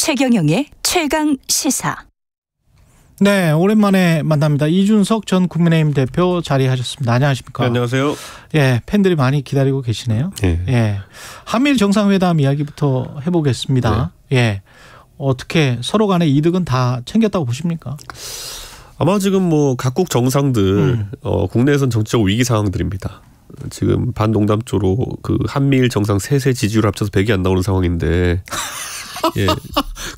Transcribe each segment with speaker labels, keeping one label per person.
Speaker 1: 최경영의 최강 시사.
Speaker 2: 네, 오랜만에 만납니다. 이준석 전 국민의힘 대표 자리하셨습니다. 안녕하십니까?
Speaker 3: 네, 안녕하세요.
Speaker 2: 예, 팬들이 많이 기다리고 계시네요.
Speaker 3: 네.
Speaker 2: 예, 한미일 정상회담 이야기부터 해보겠습니다.
Speaker 3: 네.
Speaker 2: 예, 어떻게 서로 간의 이득은 다 챙겼다고 보십니까?
Speaker 3: 아마 지금 뭐 각국 정상들 국내에선 정치적 위기 상황들입니다. 지금 반농담조로 그 한미일 정상 세세 지지율 합쳐서 100이 안 나오는 상황인데. 예.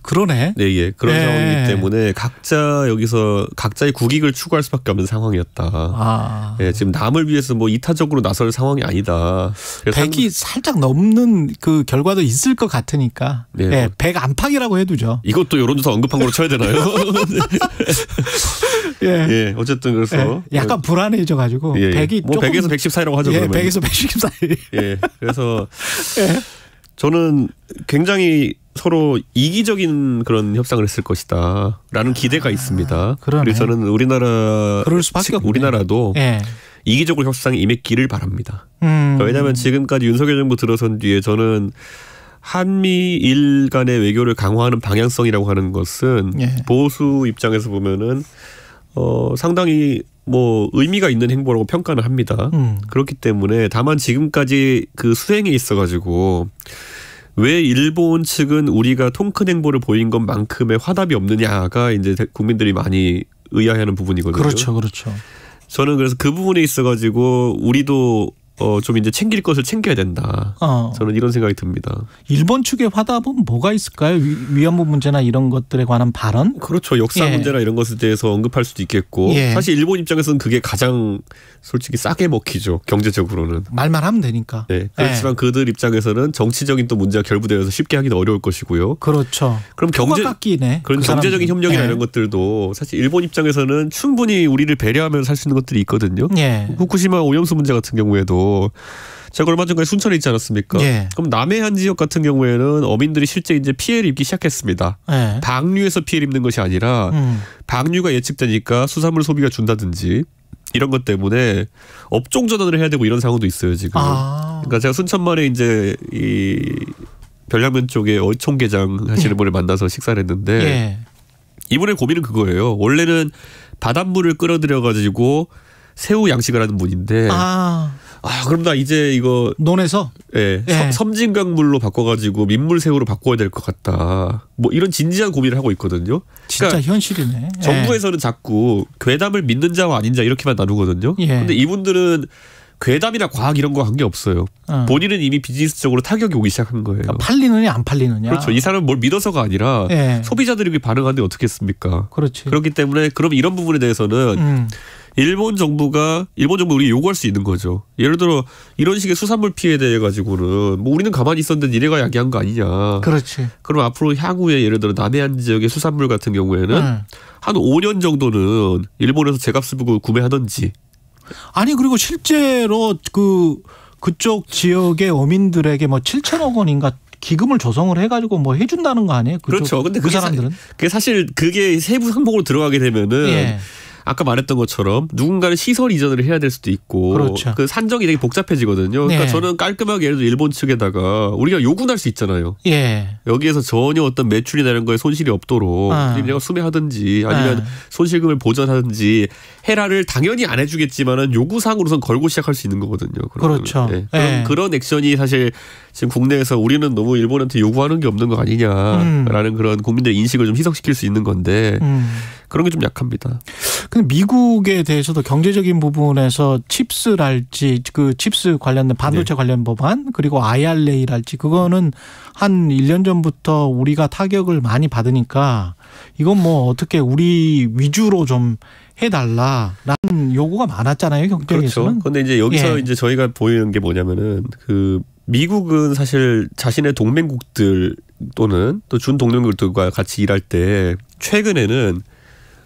Speaker 2: 그러네.
Speaker 3: 네, 예. 그런 상황이기 때문에 각자 여기서 각자의 국익을 추구할 수밖에 없는 상황이었다. 예, 지금 남을 위해서 뭐 이타적으로 나설 상황이 아니다.
Speaker 2: 100이 살짝 넘는 그 결과도 있을 것 같으니까.
Speaker 3: 네.
Speaker 2: 예, 100 안팎이라고 해두죠.
Speaker 3: 이것도 여론조사 언급한 거로 쳐야 되나요?
Speaker 2: 예.
Speaker 3: 예, 어쨌든 그래서
Speaker 2: 예, 약간 불안해져가지고
Speaker 3: 예,
Speaker 2: 100이
Speaker 3: 뭐
Speaker 2: 조금
Speaker 3: 100에서 110 사이라고 하죠.
Speaker 2: 예,
Speaker 3: 그러면.
Speaker 2: 100에서 110 사이.
Speaker 3: 예, 그래서
Speaker 2: 예.
Speaker 3: 저는 굉장히 서로 이기적인 그런 협상을 했을 것이다라는 기대가 있습니다.
Speaker 2: 그러네.
Speaker 3: 그래서 저는
Speaker 2: 그럴 수밖에 없네.
Speaker 3: 우리나라도
Speaker 2: 예.
Speaker 3: 이기적으로 협상에 임했기를 바랍니다. 왜냐하면 지금까지 윤석열 정부 들어선 뒤에 저는 한미일 간의 외교를 강화하는 방향성이라고 하는 것은
Speaker 2: 예.
Speaker 3: 보수 입장에서 보면은 상당히 뭐 의미가 있는 행보라고 평가를 합니다. 그렇기 때문에 다만 지금까지 그 수행에 있어가지고 왜 일본 측은 우리가 통큰 행보를 보인 것만큼의 화답이 없느냐가 이제 국민들이 많이 의아해하는 부분이거든요.
Speaker 2: 그렇죠, 그렇죠.
Speaker 3: 저는 그래서 그 부분에 있어가지고 우리도 좀 이제 챙길 것을 챙겨야 된다. 저는 이런 생각이 듭니다.
Speaker 2: 일본 측의 화답은 뭐가 있을까요? 위안부 문제나 이런 것들에 관한 발언?
Speaker 3: 그렇죠. 역사
Speaker 2: 예.
Speaker 3: 문제나 이런 것에 대해서 언급할 수도 있겠고
Speaker 2: 예.
Speaker 3: 사실 일본 입장에서는 그게 가장 솔직히 싸게 먹히죠. 경제적으로는.
Speaker 2: 말만 하면 되니까.
Speaker 3: 네. 그렇지만
Speaker 2: 예.
Speaker 3: 그들 입장에서는 정치적인 또 문제가 결부되어서 쉽게 하기는 어려울 것이고요.
Speaker 2: 그렇죠.
Speaker 3: 그럼
Speaker 2: 깎이네.
Speaker 3: 그런 경제적인 협력이나 이런 것들도 사실 일본 입장에서는 충분히 우리를 배려하면서 살 수 있는 것들이 있거든요.
Speaker 2: 예.
Speaker 3: 후쿠시마 오염수 문제 같은 경우에도 제가 얼마 전까지 순천에 있지 않았습니까?
Speaker 2: 예.
Speaker 3: 그럼 남해안 지역 같은 경우에는 어민들이 실제 이제 피해를 입기 시작했습니다.
Speaker 2: 예.
Speaker 3: 방류에서 피해를 입는 것이 아니라 방류가 예측되니까 수산물 소비가 준다든지 이런 것 때문에 업종 전환을 해야 되고 이런 상황도 있어요 지금. 그러니까 제가 순천만에 이제 이 별량면 쪽에 어촌게장 하시는 분을 만나서 식사를 했는데
Speaker 2: 예.
Speaker 3: 이분의 고민은 그거예요. 원래는 바닷물을 끌어들여 가지고 새우 양식을 하는 분인데 그럼 나 이제 이거
Speaker 2: 논에서
Speaker 3: 예, 섬진강물로 바꿔가지고 민물새우로 바꿔야 될 것 같다. 뭐 이런 진지한 고민을 하고 있거든요.
Speaker 2: 진짜
Speaker 3: 그러니까
Speaker 2: 현실이네.
Speaker 3: 정부에서는 자꾸 괴담을 믿는 자와 아닌 자 이렇게만 나누거든요. 그런데 이분들은 괴담이나 과학 이런 거 한 게 없어요. 본인은 이미 비즈니스적으로 타격이 오기 시작한 거예요.
Speaker 2: 그러니까 팔리느냐 안 팔리느냐.
Speaker 3: 그렇죠. 이 사람은 뭘 믿어서가 아니라 소비자들이 그렇게 반응하는데 어떻게 했습니까?
Speaker 2: 그렇지.
Speaker 3: 그렇기 때문에 그럼 이런 부분에 대해서는 일본 정부가 우리가 요구할 수 있는 거죠. 예를 들어 이런 식의 수산물 피해에 대해 가지고는 뭐 우리는 가만히 있었는데 니네가 야기한 거 아니냐.
Speaker 2: 그렇지.
Speaker 3: 그럼 앞으로 향후에 예를 들어 남해안 지역의 수산물 같은 경우에는 한 5년 정도는 일본에서 제값을 보고 구매하든지.
Speaker 2: 아니 그리고 실제로 그쪽 지역의 어민들에게 뭐 7천억 원인가 기금을 조성을 해가지고 뭐 해준다는 거 아니에요?
Speaker 3: 그렇죠. 근데
Speaker 2: 그 사람들은
Speaker 3: 그게 사실 그게 세부 항목으로 들어가게 되면은 아까 말했던 것처럼 누군가는 시설 이전을 해야 될 수도 있고
Speaker 2: 그렇죠.
Speaker 3: 그 산정이 되게 복잡해지거든요. 그러니까 저는 깔끔하게 예를 들어 일본 측에다가 우리가 요구는 할 수 있잖아요. 여기에서 전혀 어떤 매출이나 이런 거에 손실이 없도록 우리가 수매하든지 아니면 손실금을 보전하든지 해라를 당연히 안 해주겠지만은 요구사항으로선 걸고 시작할 수 있는 거거든요.
Speaker 2: 그렇죠.
Speaker 3: 그런 액션이 사실 지금 국내에서 우리는 너무 일본한테 요구하는 게 없는 거 아니냐라는 그런 국민들의 인식을 좀 희석시킬 수 있는 건데 그런 게 좀 약합니다.
Speaker 2: 근데 미국에 대해서도 경제적인 부분에서 칩스랄지 그 칩스 관련된 반도체 관련 법안 그리고 IRA랄지 그거는 한 1년 전부터 우리가 타격을 많이 받으니까 이건 뭐 어떻게 우리 위주로 좀 해달라라는 요구가 많았잖아요. 경제에서는.
Speaker 3: 그렇죠. 그런데 이제 여기서 이제 저희가 보이는 게 뭐냐면은 그 미국은 사실 자신의 동맹국들 또는 또 준동맹국들과 같이 일할 때 최근에는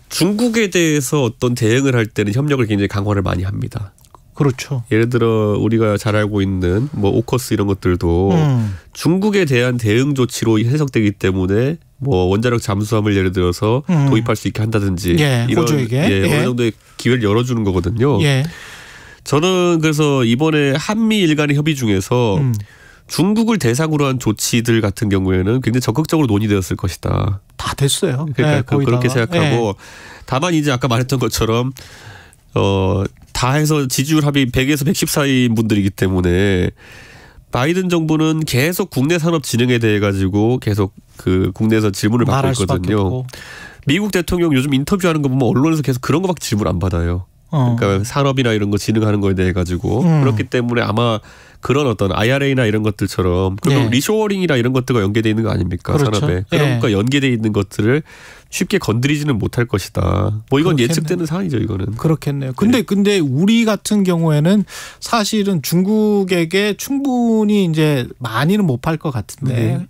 Speaker 3: 중국에 대해서 어떤 대응을 할 때는 협력을 굉장히 강화를 많이 합니다.
Speaker 2: 그렇죠.
Speaker 3: 예를 들어 우리가 잘 알고 있는 뭐 오커스 이런 것들도 중국에 대한 대응 조치로 해석되기 때문에 뭐 원자력 잠수함을 예를 들어서 도입할 수 있게 한다든지 이런
Speaker 2: 호주에게
Speaker 3: 어느 정도의 기회를 열어주는 거거든요. 저는 그래서 이번에 한미일 간의 협의 중에서 중국을 대상으로 한 조치들 같은 경우에는 굉장히 적극적으로 논의되었을 것이다.
Speaker 2: 다 됐어요.
Speaker 3: 그러니까 네, 그렇게 생각하고 다만 이제 아까 말했던 것처럼 다 해서 지지율 합이 100에서 110 사이인 분들이기 때문에 바이든 정부는 계속 국내 산업 진흥에 대해 가지고 계속 그 국내에서 질문을 받고 있거든요. 미국 대통령 요즘 인터뷰하는 거 보면 언론에서 계속 그런 거밖에 질문 안 받아요. 그러니까 산업이나 이런 거 진흥하는 거에 대해 가지고 그렇기 때문에 아마 그런 어떤 IRA나 이런 것들처럼 그리고 리쇼어링이나 이런 것들과 연계되어 있는 거 아닙니까? 그렇죠. 산업에. 그런 것과 연계되어 있는 것들을 쉽게 건드리지는 못할 것이다. 뭐 이건 그렇겠네요. 예측되는 사안이죠, 이거는.
Speaker 2: 그렇겠네요. 근데 우리 같은 경우에는 사실은 중국에게 충분히 이제 많이는 못 팔 것 같은데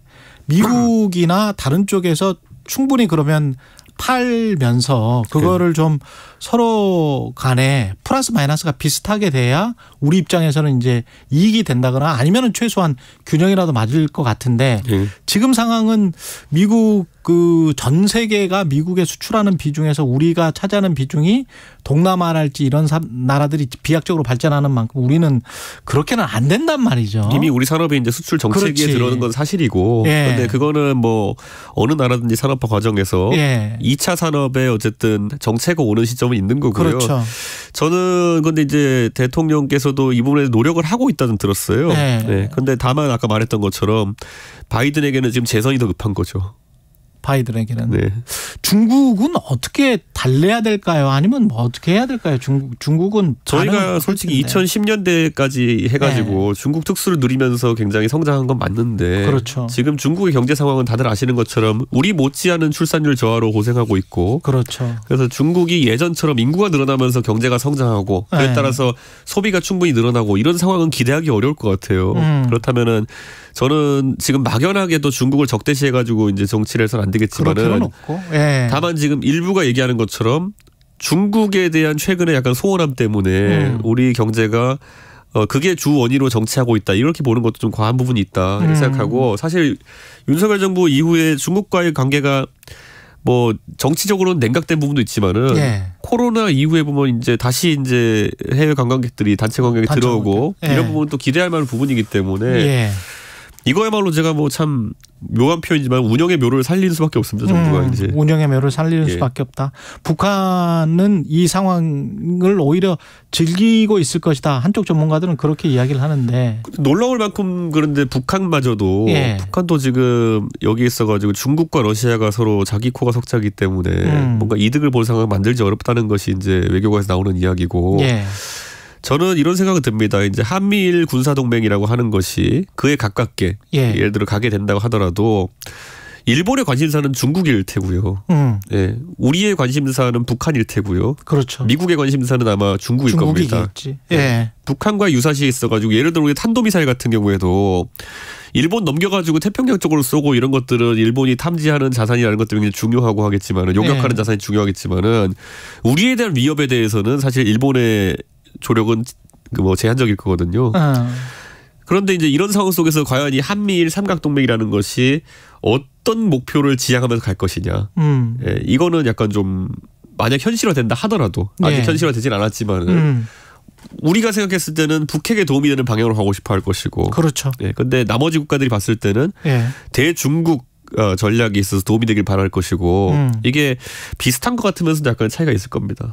Speaker 2: 미국이나 다른 쪽에서 충분히 그러면 팔면서 그거를 좀 서로 간에 플러스 마이너스가 비슷하게 돼야 우리 입장에서는 이제 이익이 된다거나 아니면은 최소한 균형이라도 맞을 것 같은데 지금 상황은 미국 그 전 세계가 미국에 수출하는 비중에서 우리가 차지하는 비중이 동남아랄지 이런 나라들이 비약적으로 발전하는 만큼 우리는 그렇게는 안 된단 말이죠.
Speaker 3: 이미 우리 산업이 이제 수출 정체기에 들어오는 건 사실이고 그런데 그거는 뭐 어느 나라든지 산업화 과정에서 2차 산업에 어쨌든 정체가 오는 시점은 있는 거고요.
Speaker 2: 그렇죠.
Speaker 3: 저는 근데 이제 대통령께서도 이 부분에 노력을 하고 있다는 들었어요. 그런데 다만 아까 말했던 것처럼 바이든에게는 지금 재선이 더 급한 거죠.
Speaker 2: 바이든에게는. 중국은 어떻게 달래야 될까요? 아니면 뭐 어떻게 해야 될까요? 중국은
Speaker 3: 저희가 솔직히 2010년대까지 해가지고 중국 특수를 누리면서 굉장히 성장한 건 맞는데
Speaker 2: 그렇죠.
Speaker 3: 지금 중국의 경제 상황은 다들 아시는 것처럼 우리 못지않은 출산율 저하로 고생하고 있고
Speaker 2: 그렇죠.
Speaker 3: 그래서 중국이 예전처럼 인구가 늘어나면서 경제가 성장하고 그에 따라서 소비가 충분히 늘어나고 이런 상황은 기대하기 어려울 것 같아요. 그렇다면은 저는 지금 막연하게도 중국을 적대시해가지고 이제 정치를 해서는 안 되겠지만은 다만 지금 일부가 얘기하는 것처럼 중국에 대한 최근에 약간 소원함 때문에 우리 경제가 그게 주 원인으로 정치하고 있다 이렇게 보는 것도 좀 과한 부분이 있다 이렇게 생각하고 사실 윤석열 정부 이후에 중국과의 관계가 뭐 정치적으로는 냉각된 부분도 있지만은 코로나 이후에 보면 이제 다시 이제 해외 관광객들이 단체 관광객이 들어오고 이런 부분은 또 기대할 만한 부분이기 때문에 이거야말로 제가 뭐 참 묘한 표현이지만 운영의 묘를 살리는 수밖에 없습니다. 정부가 이제
Speaker 2: 운영의 묘를 살리는 수밖에 없다. 북한은 이 상황을 오히려 즐기고 있을 것이다. 한쪽 전문가들은 그렇게 이야기를 하는데
Speaker 3: 놀라울 만큼 그런데 북한마저도 북한도 지금 여기 있어가지고 중국과 러시아가 서로 자기 코가 석자기 때문에 뭔가 이득을 볼 상황을 만들지 어렵다는 것이 이제 외교관에서 나오는 이야기고. 저는 이런 생각이 듭니다. 이제 한미일 군사동맹이라고 하는 것이 그에 가깝게 예를 들어 가게 된다고 하더라도 일본의 관심사는 중국일 테고요. 우리의 관심사는 북한일 테고요.
Speaker 2: 그렇죠.
Speaker 3: 미국의 관심사는 아마 중국일 겁니다. 북한과 유사시에 있어가지고 예를 들어 우리 탄도미사일 같은 경우에도 일본 넘겨가지고 태평양 쪽으로 쏘고 이런 것들은 일본이 탐지하는 자산이라는 것들이 굉장히 중요하고 하겠지만은 요격하는 자산이 중요하겠지만은 우리에 대한 위협에 대해서는 사실 일본의 조력은 뭐 제한적일 거거든요. 그런데 이제 이런 상황 속에서 과연 이 한미일 삼각동맹이라는 것이 어떤 목표를 지향하면서 갈 것이냐. 이거는 약간 좀 만약 현실화된다 하더라도 아직 현실화되진 않았지만 우리가 생각했을 때는 북핵에 도움이 되는 방향으로 가고 싶어 할 것이고.
Speaker 2: 그렇죠.
Speaker 3: 그런데 나머지 국가들이 봤을 때는 대중국 전략이 있어서 도움이 되길 바랄 것이고 이게 비슷한 것 같으면서도 약간 차이가 있을 겁니다.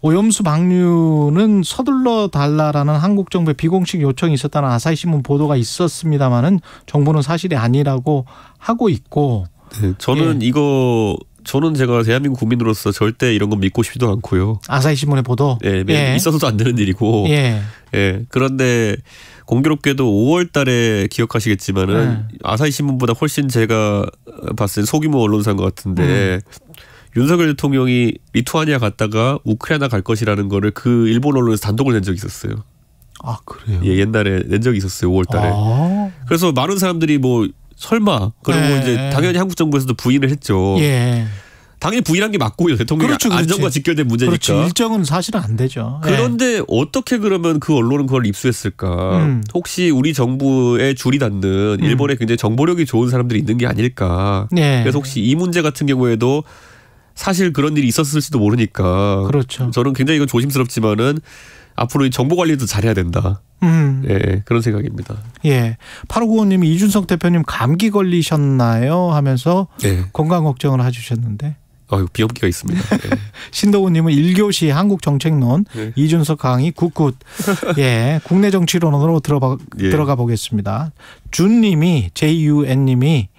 Speaker 2: 오염수 방류는 서둘러 달라라는 한국 정부의 비공식 요청이 있었다는 아사히 신문 보도가 있었습니다마는 정부는 사실이 아니라고 하고 있고.
Speaker 3: 저는 저는 제가 대한민국 국민으로서 절대 이런 건 믿고 싶지도 않고요.
Speaker 2: 아사히 신문의 보도?
Speaker 3: 있어서도 안 되는 일이고. 그런데 공교롭게도 5월 달에 기억하시겠지만은 아사히 신문보다 훨씬 제가 봤을 때 소규모 언론사인 것 같은데 윤석열 대통령이 리투아니아 갔다가 우크라이나 갈 것이라는 거를 그 일본 언론에서 단독을 낸 적이 있었어요.
Speaker 2: 아, 그래요?
Speaker 3: 옛날에 낸 적이 있었어요. 5월 달에. 그래서 많은 사람들이 뭐 설마 그리고 이제 당연히 한국 정부에서도 부인을 했죠. 당연히 부인한 게 맞고요. 대통령이 안전과 직결된 문제니까.
Speaker 2: 그렇죠. 일정은 사실은 안 되죠.
Speaker 3: 그런데 어떻게 그러면 그 언론은 그걸 입수했을까. 혹시 우리 정부에 줄이 닿는 일본에 굉장히 정보력이 좋은 사람들이 있는 게 아닐까. 그래서 혹시 이 문제 같은 경우에도 사실 그런 일이 있었을지도 모르니까.
Speaker 2: 그렇죠.
Speaker 3: 저는 굉장히 이건 조심스럽지만은 앞으로 이 정보 관리도 잘해야 된다. 예, 그런 생각입니다.
Speaker 2: 예. 8595님이 이준석 대표님 감기 걸리셨나요? 하면서
Speaker 3: 예.
Speaker 2: 건강 걱정을 해주셨는데.
Speaker 3: 비염기가 있습니다. 예.
Speaker 2: 신도훈님은 1교시 한국정책론
Speaker 3: 예.
Speaker 2: 이준석 강의 굿굿. 예, 국내 정치론으로 들어가 보겠습니다. 준님이 JUN님이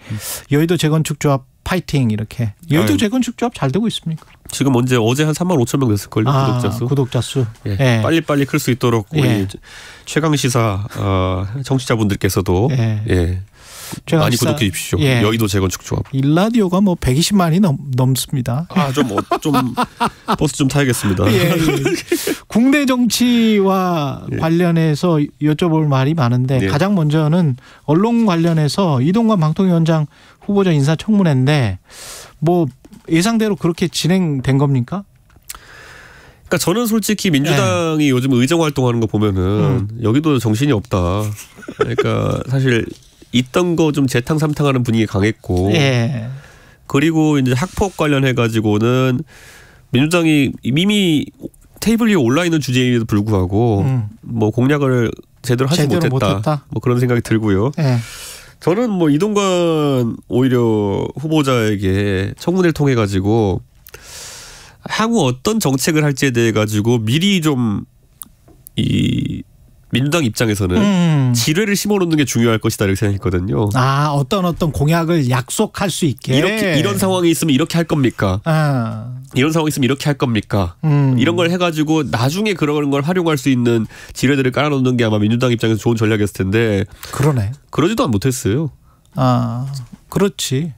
Speaker 2: 여의도 재건축조합 파이팅 이렇게. 여의도 재건축조합 잘 되고 있습니까?
Speaker 3: 지금 어제 한 3만 5천 명 됐을걸요. 구독자 수.
Speaker 2: 구독자 수.
Speaker 3: 예.
Speaker 2: 예.
Speaker 3: 빨리 클 수 있도록 우리 최강시사 청취자분들께서도 예. 많이 구독해 주십시오.
Speaker 2: 예.
Speaker 3: 여의도 재건축조합.
Speaker 2: 일라디오가 뭐 120만이 넘습니다.
Speaker 3: 좀 버스 좀 타야겠습니다.
Speaker 2: 예. 국내 정치와 관련해서 여쭤볼 말이 많은데 가장 먼저는 언론 관련해서 이동관 방통위원장 후보자 인사청문회인데 뭐 예상대로 그렇게 진행된 겁니까?
Speaker 3: 그러니까 저는 솔직히 민주당이 요즘 의정 활동하는 거 보면은 여기도 정신이 없다. 그러니까 사실 있던 거 좀 재탕삼탕하는 분위기 강했고, 그리고 이제 학폭 관련해 가지고는 민주당이 이미 테이블 위에 올라 있는 주제에도 불구하고 뭐 공약을 제대로 하지 못했다. 뭐 그런 생각이 들고요. 저는 뭐 이동관 오히려 후보자에게 청문회를 통해 가지고 향후 어떤 정책을 할지에 대해 가지고 미리 좀 이 민주당 입장에서는 지뢰를 심어놓는 게 중요할 것이다 이렇게 생각했거든요.
Speaker 2: 어떤 공약을 약속할 수 있게.
Speaker 3: 이런 상황이 있으면 이렇게 할 겁니까? 이런 상황이 있으면 이렇게 할 겁니까? 이런 걸 해가지고 나중에 그런 걸 활용할 수 있는 지뢰들을 깔아놓는 게 아마 민주당 입장에서 좋은 전략이었을 텐데.
Speaker 2: 그러네.
Speaker 3: 그러지도 못했어요.
Speaker 2: 그렇지.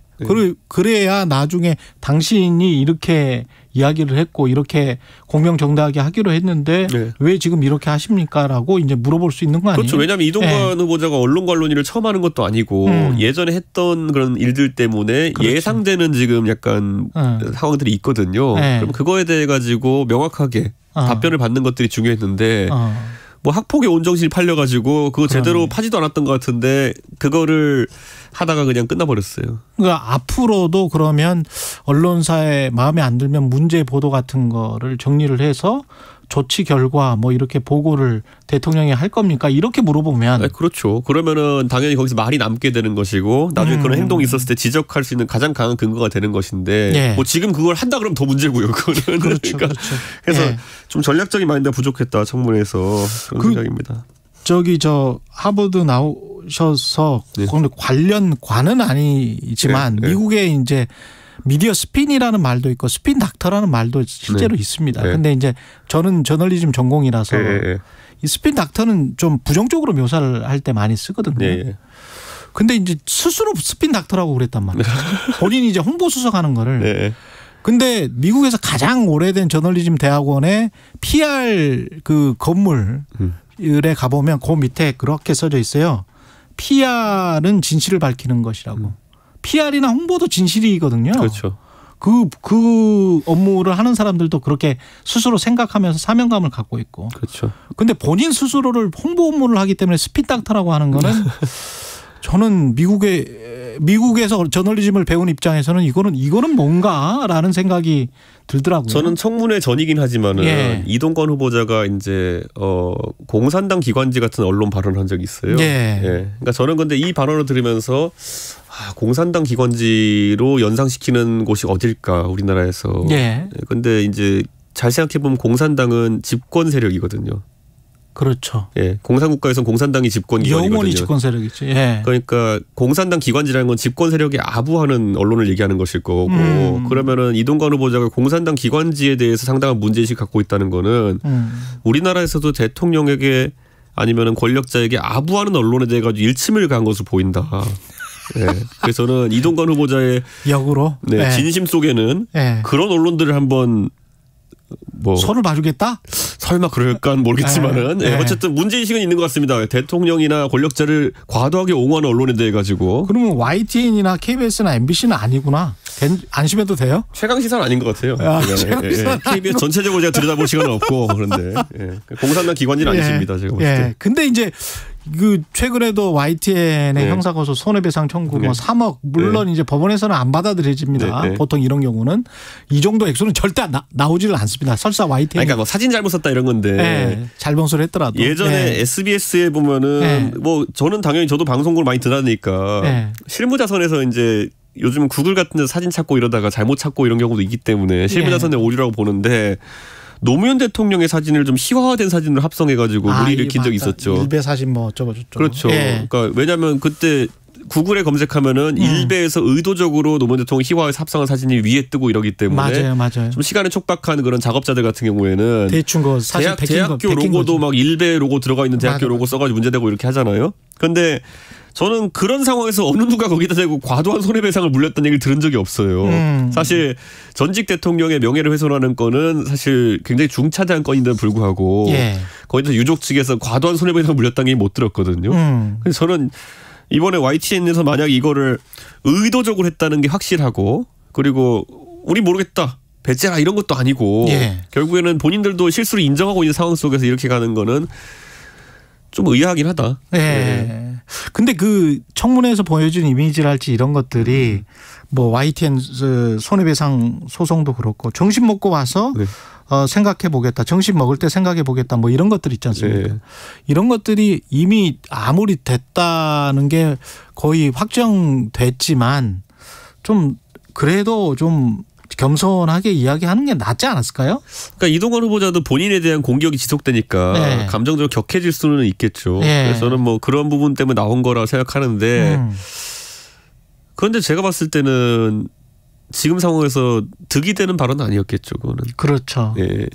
Speaker 2: 그래야 나중에 당신이 이렇게 이야기를 했고 이렇게 공명정대하게 하기로 했는데 왜 지금 이렇게 하십니까?라고 이제 물어볼 수 있는 거 아니에요?
Speaker 3: 그렇죠. 왜냐하면 이동관 후보자가 언론과 언론인을 처음 하는 것도 아니고 예전에 했던 그런 일들 때문에 예상되는 지금 약간 상황들이 있거든요. 그럼 그거에 대해 가지고 명확하게 답변을 받는 것들이 중요했는데 뭐 학폭의 온정신이 팔려가지고 그거 제대로 파지도 않았던 것 같은데 그거를 하다가 그냥 끝나버렸어요.
Speaker 2: 그러니까 앞으로도 그러면 언론사에 마음에 안 들면 문제 보도 같은 거를 정리를 해서 조치 결과 뭐 이렇게 보고를 대통령이 할 겁니까? 이렇게 물어보면.
Speaker 3: 그렇죠. 그러면은 당연히 거기서 말이 남게 되는 것이고 나중에 그런 행동이 있었을 때 지적할 수 있는 가장 강한 근거가 되는 것인데 뭐 지금 그걸 한다 그러면 더 문제고요. 그거는.
Speaker 2: 그렇죠.
Speaker 3: 그러니까 그래서 좀 전략적인 마인드가 부족했다 청문회에서 그런 생각입니다.
Speaker 2: 하버드 나오셔서 관련과는 아니지만 미국의 이제 미디어 스핀이라는 말도 있고 스핀 닥터라는 말도 실제로 있습니다. 근데 이제 저는 저널리즘 전공이라서 이 스핀 닥터는 좀 부정적으로 묘사를 할 때 많이 쓰거든요. 근데 이제 스스로 스핀 닥터라고 그랬단 말이에요. 본인이 이제 홍보 수석하는 거를. 근데 미국에서 가장 오래된 저널리즘 대학원의 PR 그 건물에 가보면 그 밑에 그렇게 써져 있어요. PR은 진실을 밝히는 것이라고. PR이나 홍보도 진실이거든요.
Speaker 3: 그렇죠.
Speaker 2: 그 업무를 하는 사람들도 그렇게 스스로 생각하면서 사명감을 갖고 있고.
Speaker 3: 그렇죠. 근데
Speaker 2: 본인 스스로를 홍보 업무를 하기 때문에 스핀닥터라고 하는 거는 저는 미국에서 저널리즘을 배운 입장에서는 이거는 뭔가라는 생각이 들더라고요.
Speaker 3: 저는 청문회 전이긴 하지만은 이동관 후보자가 이제 공산당 기관지 같은 언론 발언을 한 적이 있어요. 그러니까 저는 근데 이 발언을 들으면서 공산당 기관지로 연상시키는 곳이 어딜까 우리나라에서. 근데 이제 잘 생각해 보면 공산당은 집권 세력이거든요.
Speaker 2: 그렇죠.
Speaker 3: 공산국가에서는 공산당이 집권 기관이거든요.
Speaker 2: 영원히 집권 세력이죠.
Speaker 3: 그러니까 공산당 기관지라는 건 집권 세력에 아부하는 언론을 얘기하는 것일 거고 그러면은 이동관 후보자가 공산당 기관지에 대해서 상당한 문제의식 갖고 있다는 거는 우리나라에서도 대통령에게 아니면은 권력자에게 아부하는 언론에 대해 가지고 일침을 가한 것으로 보인다. 그래서 저는 이동관 후보자의
Speaker 2: 역으로
Speaker 3: 진심 속에는 그런 언론들을 한번
Speaker 2: 손을 봐주겠다?
Speaker 3: 설마 그럴까는 모르겠지만은 어쨌든 문제의식은 있는 것 같습니다. 대통령이나 권력자를 과도하게 옹호하는 언론에 대해 가지고.
Speaker 2: 그러면 YTN이나 KBS나 MBC는 아니구나. 안심해도 돼요?
Speaker 3: 최강시사는 아닌 것 같아요. KBS 전체적으로 제가 들여다볼 시간은 없고 그런데 공산당 기관지는 아니십니다. 제가 봤을 때.
Speaker 2: 근데 이제 그 최근에도 YTN의
Speaker 3: 네.
Speaker 2: 형사고소 손해배상 청구
Speaker 3: 네.
Speaker 2: 뭐 3억 물론
Speaker 3: 네.
Speaker 2: 이제 법원에서는 안 받아들여집니다.
Speaker 3: 네.
Speaker 2: 보통 이런 경우는 이 정도 액수는 절대 나오지를 않습니다. 설사 YTN
Speaker 3: 그러니까 뭐 사진 잘못 썼다 이런 건데
Speaker 2: 네. 잘못을 했더라도
Speaker 3: 예전에
Speaker 2: 네.
Speaker 3: SBS에 보면은
Speaker 2: 네.
Speaker 3: 뭐 저는 당연히 저도 방송국을 많이 들으니까
Speaker 2: 네.
Speaker 3: 실무자선에서 이제 요즘 구글 같은 데서 사진 찾고 이러다가 잘못 찾고 이런 경우도 있기 때문에 실무자선의 오류라고 보는데 노무현 대통령의 사진을 좀 희화화된 사진을 합성해가지고 물의를 긴 적이 있었죠.
Speaker 2: 일베 사진 뭐 어쩌고 저쩌고.
Speaker 3: 그렇죠.
Speaker 2: 예.
Speaker 3: 그러니까 왜냐하면 그때 구글에 검색하면은 일베에서 의도적으로 노무현 대통령 희화화해서 합성한 사진이 위에 뜨고 이러기 때문에
Speaker 2: 맞아요.
Speaker 3: 좀 시간에 촉박한 그런 작업자들 같은 경우에는
Speaker 2: 대충 그 사실
Speaker 3: 대학교 로고도 막 일베 로고 들어가 있는 대학교
Speaker 2: 맞아.
Speaker 3: 로고 써가지고 문제되고 이렇게 하잖아요. 그런데 저는 그런 상황에서 어느 누가 거기다 대고 과도한 손해배상을 물렸다는 얘기를 들은 적이 없어요. 사실 전직 대통령의 명예를 훼손하는 건은 사실 굉장히 중차대한 건인데도 불구하고
Speaker 2: 예.
Speaker 3: 거기서 유족 측에서 과도한 손해배상을 물렸다는 얘기 못 들었거든요. 그래서 저는 이번에 YTN에서 만약 이거를 의도적으로 했다는 게 확실하고 그리고 우리 모르겠다. 배째라 이런 것도 아니고
Speaker 2: 예.
Speaker 3: 결국에는 본인들도 실수를 인정하고 있는 상황 속에서 이렇게 가는 거는 좀 의아하긴 하다.
Speaker 2: 예.
Speaker 3: 네.
Speaker 2: 근데 그 청문회에서 보여준 이미지랄지 이런 것들이 뭐 YTN 손해배상 소송도 그렇고 정신 먹고 와서
Speaker 3: 네.
Speaker 2: 생각해 보겠다. 정신 먹을 때 생각해 보겠다. 뭐 이런 것들 있지 않습니까?
Speaker 3: 네.
Speaker 2: 이런 것들이 이미 아무리 됐다는 게 거의 확정됐지만 좀 그래도 좀 겸손하게 이야기하는 게 낫지 않았을까요?
Speaker 3: 그러니까 이동관 후보자도 본인에 대한 공격이 지속되니까
Speaker 2: 네.
Speaker 3: 감정적으로 격해질 수는 있겠죠.
Speaker 2: 네.
Speaker 3: 그래서 저는 뭐 그런 부분 때문에 나온 거라 생각하는데 그런데 제가 봤을 때는 지금 상황에서 득이 되는 발언은 아니었겠죠. 그거는.
Speaker 2: 그렇죠.
Speaker 3: 예.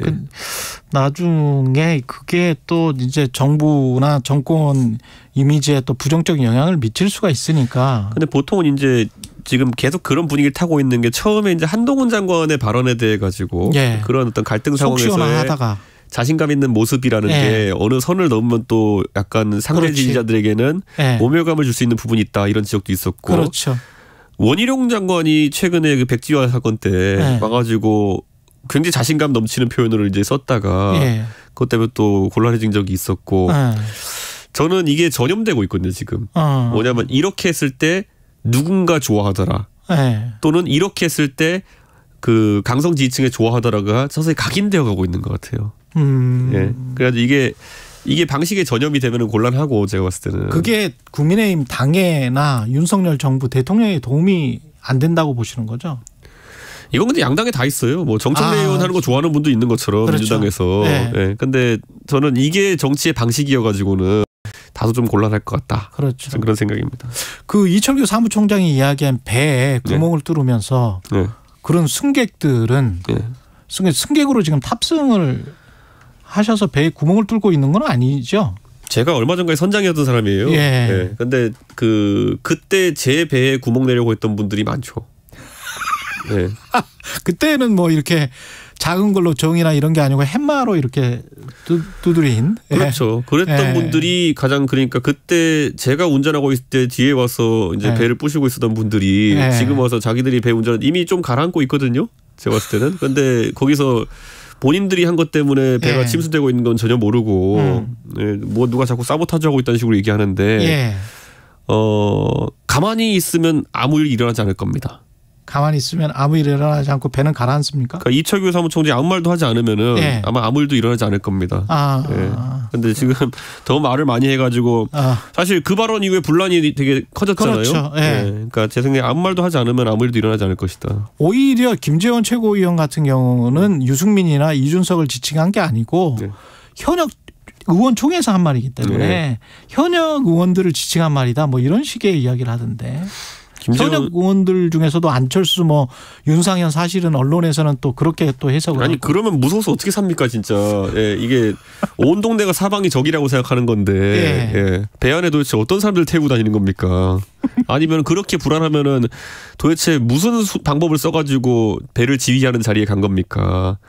Speaker 2: 나중에 그게 또 이제 정부나 정권 이미지에 또 부정적인 영향을 미칠 수가 있으니까.
Speaker 3: 근데 보통은 이제 지금 계속 그런 분위기를 타고 있는 게 처음에 이제 한동훈 장관의 발언에 대해 가지고
Speaker 2: 예.
Speaker 3: 그런 어떤 갈등
Speaker 2: 속
Speaker 3: 상황에서의
Speaker 2: 시원하다가.
Speaker 3: 자신감 있는 모습이라는
Speaker 2: 예.
Speaker 3: 게 어느 선을 넘으면 또 약간 상대
Speaker 2: 그렇지.
Speaker 3: 지지자들에게는
Speaker 2: 예.
Speaker 3: 모멸감을 줄 수 있는 부분이 있다 이런 지적도 있었고
Speaker 2: 그렇죠.
Speaker 3: 원희룡 장관이 최근에 그 백지화 사건 때
Speaker 2: 네.
Speaker 3: 와가지고 굉장히 자신감 넘치는 표현을 이제 썼다가
Speaker 2: 예.
Speaker 3: 그것 때문에 또 곤란해진 적이 있었고
Speaker 2: 예.
Speaker 3: 저는 이게 전염되고 있거든요 지금. 뭐냐면 이렇게 했을 때 누군가 좋아하더라
Speaker 2: 예.
Speaker 3: 또는 이렇게 했을 때 그 강성 지지층에 좋아하더라가 서서히 각인되어 가고 있는 것 같아요. 예. 그래가지고 이게 방식의 전염이 되면은 곤란하고 제가 봤을 때는
Speaker 2: 그게 국민의힘 당에나 윤석열 정부 대통령에 도움이 안 된다고 보시는 거죠?
Speaker 3: 이건 근데 양당에 다 있어요. 뭐 정청래 의원 하는 거 좋아하는 분도 있는 것처럼
Speaker 2: 그렇죠.
Speaker 3: 민주당에서.
Speaker 2: 네.
Speaker 3: 예. 근데 저는 이게 정치의 방식이어가지고는 다소 좀 곤란할 것 같다.
Speaker 2: 그렇죠.
Speaker 3: 그런 생각입니다.
Speaker 2: 그 이철규 사무총장이 이야기한 배에 구멍을 뚫으면서
Speaker 3: 네.
Speaker 2: 그런 승객들은
Speaker 3: 네.
Speaker 2: 승객으로 지금 탑승을 하셔서 배에 구멍을 뚫고 있는 건 아니죠?
Speaker 3: 제가 얼마 전까지 선장이었던 사람이에요.
Speaker 2: 예.
Speaker 3: 예. 근데 그때 제 배에 구멍 내려고 했던 분들이 많죠. 예.
Speaker 2: 그때는 뭐 이렇게 작은 걸로 정이나 이런 게 아니고 팻마로 이렇게 두드린.
Speaker 3: 그렇죠. 그랬던
Speaker 2: 예.
Speaker 3: 분들이 가장 그러니까 그때 제가 운전하고 있을 때 뒤에 와서 이제
Speaker 2: 예.
Speaker 3: 배를 부시고 있었던 분들이
Speaker 2: 예.
Speaker 3: 지금 와서 자기들이 배 운전 이미 좀 가라앉고 있거든요. 제가 봤을 때는. 근데 거기서 본인들이 한 것 때문에 배가
Speaker 2: 예.
Speaker 3: 침수되고 있는 건 전혀 모르고 예. 뭐 누가 자꾸 사보타지하고 있다는 식으로 얘기하는데
Speaker 2: 예.
Speaker 3: 가만히 있으면 아무 일 일어나지 않을 겁니다.
Speaker 2: 가만히 있으면 아무 일 일어나지 않고 배는 가라앉습니까?
Speaker 3: 그러니까 이철규 사무총장이 아무 말도 하지 않으면은
Speaker 2: 예.
Speaker 3: 아마 아무 일도 일어나지 않을 겁니다. 예.
Speaker 2: 아.
Speaker 3: 근데 지금 더 말을 많이 해가지고 사실 그 발언 이후에 분란이 되게 커졌잖아요.
Speaker 2: 그렇죠. 예.
Speaker 3: 예. 그러니까 제 생각에 아무 말도 하지 않으면 아무 일도 일어나지 않을 것이다.
Speaker 2: 오히려 김재원 최고위원 같은 경우는 유승민이나 이준석을 지칭한 게 아니고
Speaker 3: 네.
Speaker 2: 현역 의원총회에서 한 말이기 때문에
Speaker 3: 네.
Speaker 2: 현역 의원들을 지칭한 말이다. 뭐 이런 식의 이야기를 하던데. 현역 의원들 중에서도 안철수 뭐 윤상현 사실은 언론에서는 또 그렇게 또 해석을
Speaker 3: 아니
Speaker 2: 하고.
Speaker 3: 그러면 무서워서 어떻게 삽니까 진짜. 예, 이게 온 동네가 사방이 적이라고 생각하는 건데
Speaker 2: 예.
Speaker 3: 예. 배 안에 도대체 어떤 사람들 태우고 다니는 겁니까? 아니면 그렇게 불안하면은 도대체 무슨 방법을 써가지고 배를 지휘하는 자리에 간 겁니까?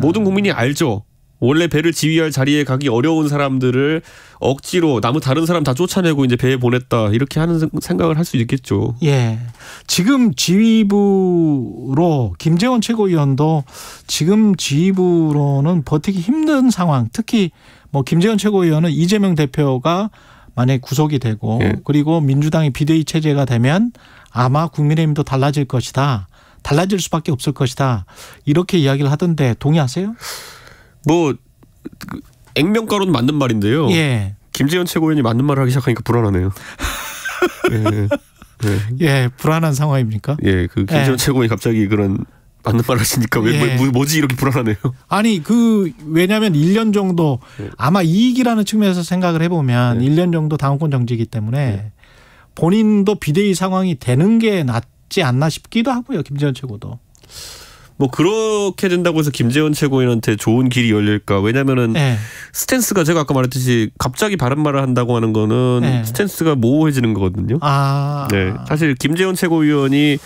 Speaker 3: 모든 국민이 알죠. 원래 배를 지휘할 자리에 가기 어려운 사람들을 억지로 다른 사람 다 쫓아내고 이제 배에 보냈다 이렇게 하는 생각을 할 수 있겠죠.
Speaker 2: 예. 지금 지휘부로 김재원 최고위원도 지금 지휘부로는 버티기 힘든 상황. 특히 뭐 김재원 최고위원은 이재명 대표가 만약에 구속이 되고
Speaker 3: 예.
Speaker 2: 그리고 민주당이 비대위 체제가 되면 아마 국민의힘도 달라질 것이다. 달라질 수밖에 없을 것이다. 이렇게 이야기를 하던데 동의하세요?
Speaker 3: 뭐 액면가로는 맞는 말인데요.
Speaker 2: 예.
Speaker 3: 김재현 최고위원이 맞는 말을 하기 시작하니까 불안하네요. 예.
Speaker 2: 예, 불안한 상황입니까?
Speaker 3: 예, 그 김재현
Speaker 2: 예.
Speaker 3: 최고위원이 갑자기 그런 맞는 말 하시니까
Speaker 2: 예.
Speaker 3: 뭐지 이렇게 불안하네요.
Speaker 2: 아니 왜냐하면 1년 정도 아마 이익이라는 측면에서 생각을 해보면 1년 정도 당원권 정지이기 때문에 본인도 비대위 상황이 되는 게 낫지 않나 싶기도 하고요. 김재현 최고도.
Speaker 3: 뭐 그렇게 된다고 해서 김재현 최고위원한테 좋은 길이 열릴까? 왜냐면은
Speaker 2: 네.
Speaker 3: 스탠스가 제가 아까 말했듯이 갑자기 바른 말을 한다고 하는 거는
Speaker 2: 네.
Speaker 3: 스탠스가 모호해지는 거거든요.
Speaker 2: 네.
Speaker 3: 사실 김재현 최고위원이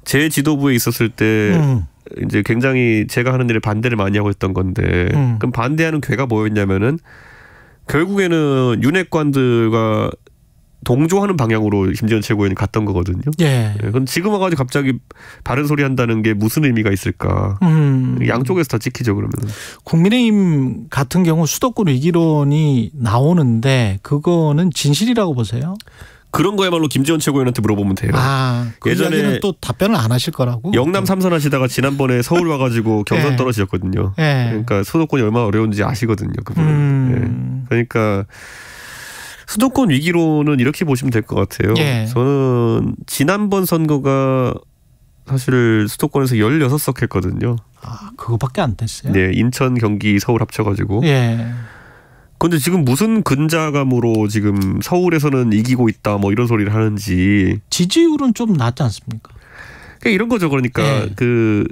Speaker 3: 제 지도부에 있었을 때 이제 굉장히 제가 하는 일에 반대를 많이 하고 있던 건데 그럼 반대하는 궤가 뭐였냐면은 결국에는 윤핵관들과 동조하는 방향으로 김재현 최고위원이 갔던 거거든요.
Speaker 2: 예.
Speaker 3: 그럼 지금 와가지고 갑자기 바른 소리 한다는 게 무슨 의미가 있을까? 양쪽에서 다 찍히죠, 그러면.
Speaker 2: 국민의힘 같은 경우 수도권 위기론이 나오는데 그거는 진실이라고 보세요?
Speaker 3: 그런 거야말로 김재현 최고위원한테 물어보면 돼요.
Speaker 2: 그
Speaker 3: 예전에
Speaker 2: 이야기는 또 답변을 안 하실 거라고?
Speaker 3: 영남 3선 하시다가 지난번에 서울 와가지고 경선 떨어지셨거든요. 그러니까 수도권이 얼마나 어려운지 아시거든요, 그분은. 그러니까 수도권 위기로는 이렇게 보시면 될 것 같아요. 저는 지난번 선거가 사실 수도권에서 16석 했거든요.
Speaker 2: 그거밖에 안 됐어요?
Speaker 3: 네, 인천, 경기, 서울 합쳐가지고. 그런데 지금 무슨 근자감으로 지금 서울에서는 이기고 있다 뭐 이런 소리를 하는지.
Speaker 2: 지지율은 좀 낮지 않습니까?
Speaker 3: 이런 거죠. 그러니까 그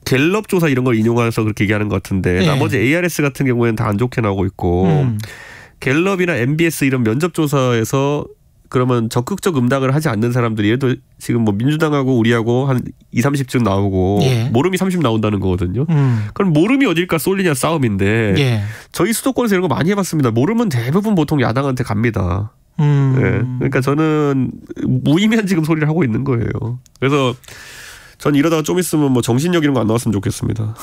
Speaker 3: 갤럽 조사 이런 걸 인용해서 그렇게 얘기하는 것 같은데 나머지 ARS 같은 경우에는 다 안 좋게 나오고 있고 갤럽이나 MBS 이런 면접 조사에서 그러면 적극적 응답을 하지 않는 사람들이 얘도 지금 뭐 민주당하고 우리하고 한 20-30쯤 나오고 모름이 30 나온다는 거거든요. 그럼 모름이 어딜까 쏠리냐 싸움인데 저희 수도권에서 이런 거 많이 해봤습니다. 모름은 대부분 보통 야당한테 갑니다. 그러니까 저는 무의미한 지금 소리를 하고 있는 거예요. 그래서 전 이러다가 좀 있으면 뭐 정신력 이런 거 안 나왔으면 좋겠습니다.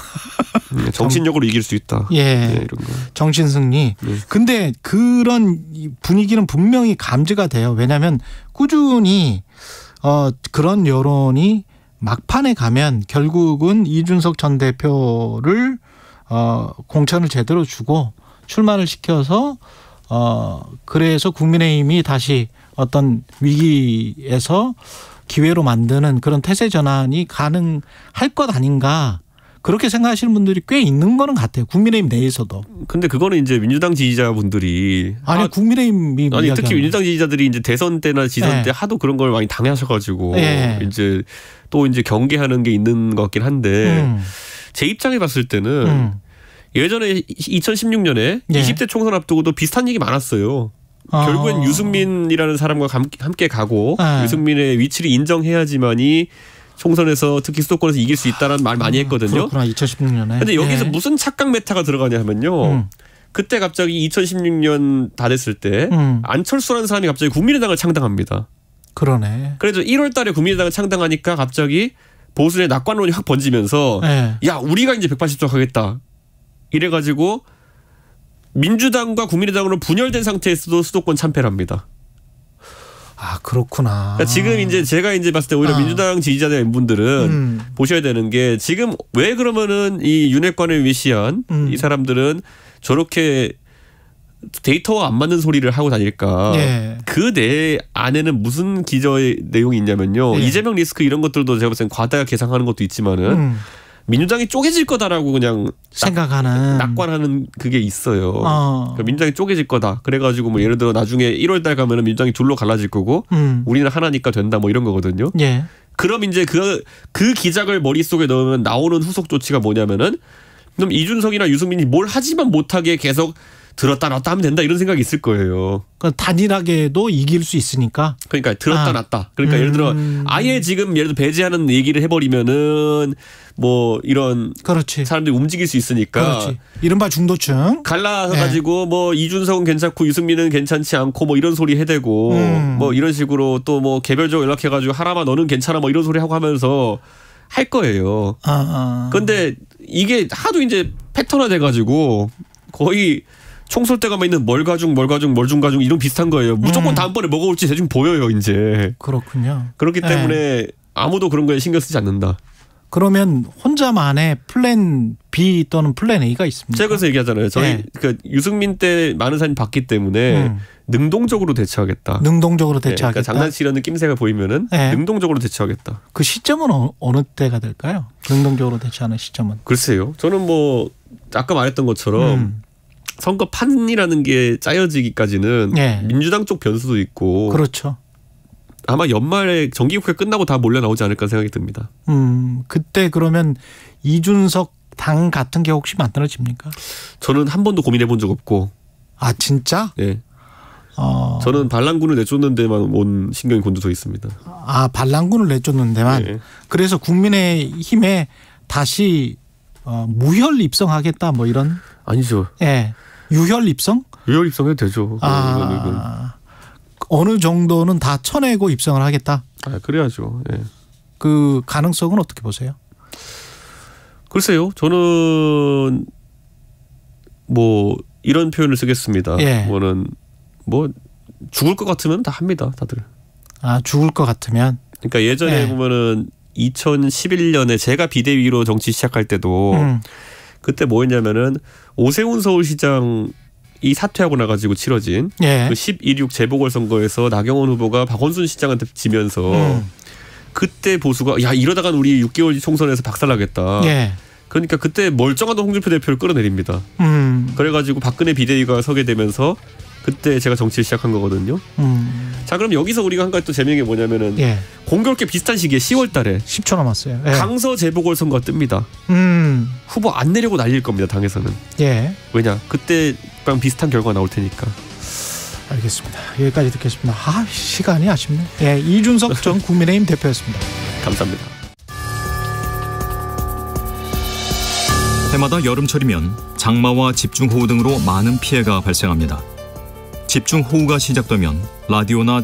Speaker 3: 정신력으로 이길 수 있다. 이런 거.
Speaker 2: 정신승리. 근데 그런 분위기는 분명히 감지가 돼요. 왜냐하면 꾸준히 그런 여론이 막판에 가면 결국은 이준석 전 대표를 공천을 제대로 주고 출마를 시켜서 그래서 국민의힘이 다시 어떤 위기에서 기회로 만드는 그런 태세 전환이 가능할 것 아닌가 그렇게 생각하시는 분들이 꽤 있는 거는 같아요. 국민의힘 내에서도.
Speaker 3: 근데 그거는 이제 민주당 지지자분들이
Speaker 2: 국민의힘이
Speaker 3: 특히 민주당 지지자들이 이제 대선 때나 지선 때 하도 그런 걸 많이 당하셔가지고 이제 또 이제 경계하는 게 있는 것 같긴 한데 제 입장에 봤을 때는 예전에 2016년에 20대 총선 앞두고도 비슷한 얘기 많았어요. 결국엔 유승민이라는 사람과 함께 가고 유승민의 위치를 인정해야지만이 총선에서 특히 수도권에서 이길 수 있다는 말 많이 했거든요.
Speaker 2: 그렇구나. 2016년에.
Speaker 3: 근데 여기서 무슨 착각 메타가 들어가냐 하면요. 그때 갑자기 2016년 다 됐을 때 안철수라는 사람이 갑자기 국민의당을 창당합니다.
Speaker 2: 그러네.
Speaker 3: 그래서 1월 달에 국민의당을 창당하니까 갑자기 보수의 낙관론이 확 번지면서 야 우리가 이제 180석 하겠다. 이래가지고 민주당과 국민의당으로 분열된 상태에서도 수도권 참패를 합니다.
Speaker 2: 그렇구나.
Speaker 3: 그러니까 지금 이제 제가 이제 봤을 때 오히려 민주당 지지자들 분들은 보셔야 되는 게 지금 왜 그러면은 이 윤핵관을 위시한 이 사람들은 저렇게 데이터와 안 맞는 소리를 하고 다닐까. 그 내 안에는 무슨 기저의 내용이 있냐면요. 이재명 리스크 이런 것들도 제가 봤을 때 과다 계상하는 것도 있지만은 민주당이 쪼개질 거다라고 그냥
Speaker 2: 생각하는
Speaker 3: 낙관하는 그게 있어요. 그러니까 민주당이 쪼개질 거다. 그래가지고 뭐 예를 들어 나중에 1월달 가면은 민주당이 둘로 갈라질 거고 우리는 하나니까 된다 뭐 이런 거거든요. 그럼 이제 그 기작을 머릿속에 넣으면 나오는 후속 조치가 뭐냐면은 그럼 이준석이나 유승민이 뭘 하지만 못하게 계속 들었다 놨다 하면 된다 이런 생각이 있을 거예요.
Speaker 2: 그러니까 단일하게도 이길 수 있으니까.
Speaker 3: 그러니까 들었다 놨다. 그러니까 예를 들어 아예 지금 예를 들어 배제하는 얘기를 해버리면은 뭐 이런 사람들이 움직일 수 있으니까.
Speaker 2: 이른바 중도층.
Speaker 3: 갈라가지고 뭐 이준석은 괜찮고 유승민은 괜찮지 않고 뭐 이런 소리 해대고 뭐 이런 식으로 또 뭐 개별적으로 연락해가지고 하라마 너는 괜찮아 뭐 이런 소리 하고 하면서 할 거예요. 그런데 이게 하도 이제 패턴화 돼가지고 거의 총 쏠 때 가만 있는 멀가중 이런 비슷한 거예요. 무조건 다음번에 뭐가 올지 대충 보여요 이제.
Speaker 2: 그렇군요.
Speaker 3: 그렇기 때문에 아무도 그런 거에 신경 쓰지 않는다.
Speaker 2: 그러면 혼자만의 플랜 B 또는 플랜 A가 있습니까?
Speaker 3: 제가 그래서 얘기하잖아요. 저희 그 유승민 때 많은 사람이 봤기 때문에 능동적으로 대처하겠다.
Speaker 2: 능동적으로 대처하겠다.
Speaker 3: 그러니까 장난치려는 낌새가 보이면은 능동적으로 대처하겠다.
Speaker 2: 그 시점은 어느 때가 될까요? 능동적으로 대처하는 시점은?
Speaker 3: 글쎄요. 저는 뭐 아까 말했던 것처럼 선거판이라는 게 짜여지기까지는 민주당 쪽 변수도 있고.
Speaker 2: 그렇죠.
Speaker 3: 아마 연말에 정기국회 끝나고 다 몰려 나오지 않을까 생각이 듭니다.
Speaker 2: 그때 그러면 이준석 당 같은 게 혹시 만들어집니까?
Speaker 3: 저는 한 번도 고민해 본 적 없고.
Speaker 2: 아 진짜?
Speaker 3: 네. 저는 반란군을 내쫓는 데만 온 신경이 곤두서 있습니다.
Speaker 2: 아 반란군을 내쫓는 데만. 네. 그래서 국민의힘에 다시 무혈 입성하겠다 뭐 이런?
Speaker 3: 아니죠.
Speaker 2: 예. 유혈 입성?
Speaker 3: 유혈 입성해도 되죠.
Speaker 2: 어느 정도는 다 쳐내고 입성을 하겠다.
Speaker 3: 그래야죠. 예.
Speaker 2: 그 가능성은 어떻게 보세요?
Speaker 3: 글쎄요. 저는 뭐 이런 표현을 쓰겠습니다. 뭐는 뭐 죽을 것 같으면 다 합니다. 다들. 아
Speaker 2: 죽을 것 같으면.
Speaker 3: 그러니까 예전에 보면은 2011년에 제가 비대위로 정치 시작할 때도 그때 뭐였냐면은 오세훈 서울시장 이 사퇴하고 나가지고 치러진 그 12.6 재보궐선거에서 나경원 후보가 박원순 시장한테 지면서 그때 보수가 야 이러다간 우리 6개월 뒤 총선에서 박살나겠다. 그러니까 그때 멀쩡한 홍준표 대표를 끌어내립니다. 그래가지고 박근혜 비대위가 서게 되면서 그때 제가 정치를 시작한 거거든요. 자 그럼 여기서 우리가 한 가지 또 재미있는 게 뭐냐면은 공교롭게 비슷한 시기에 10월 달에
Speaker 2: 10초 남았어요.
Speaker 3: 강서 재보궐선거가 뜹니다. 후보 안 내려고 날릴 겁니다. 당에서는. 왜냐 그때랑 비슷한 결과가 나올 테니까.
Speaker 2: 알겠습니다. 여기까지 듣겠습니다. 시간이 아쉽네. 이준석 전 국민의힘 대표였습니다.
Speaker 3: 감사합니다.
Speaker 4: 해마다 여름철이면 장마와 집중호우 등으로 많은 피해가 발생합니다. 집중호우가 시작되면 라디오나